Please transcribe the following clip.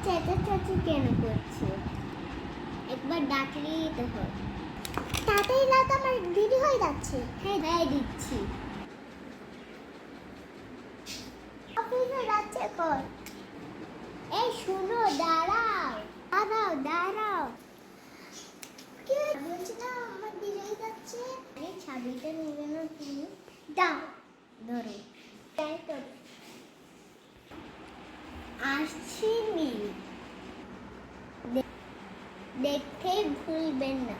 চেঁচাচেঁচি কেন করছে? একবার ডাকলেই তো হয়। তাড়াতাড়ি না তো আমার দেরি হয়ে যাচ্ছে। হ্যাঁ দিচ্ছি। অফিসে যাচ্ছে কর। এই শুনো, দাঁড়াও দাঁড়াও দাঁড়াও। কি বলছি না, আমার দেরি হয়ে যাচ্ছে। আরে চাবিটা নেবে না তুমি? দাও, ধরো। তাই তো আসছি নি, দেখতেই ভুলবেন না।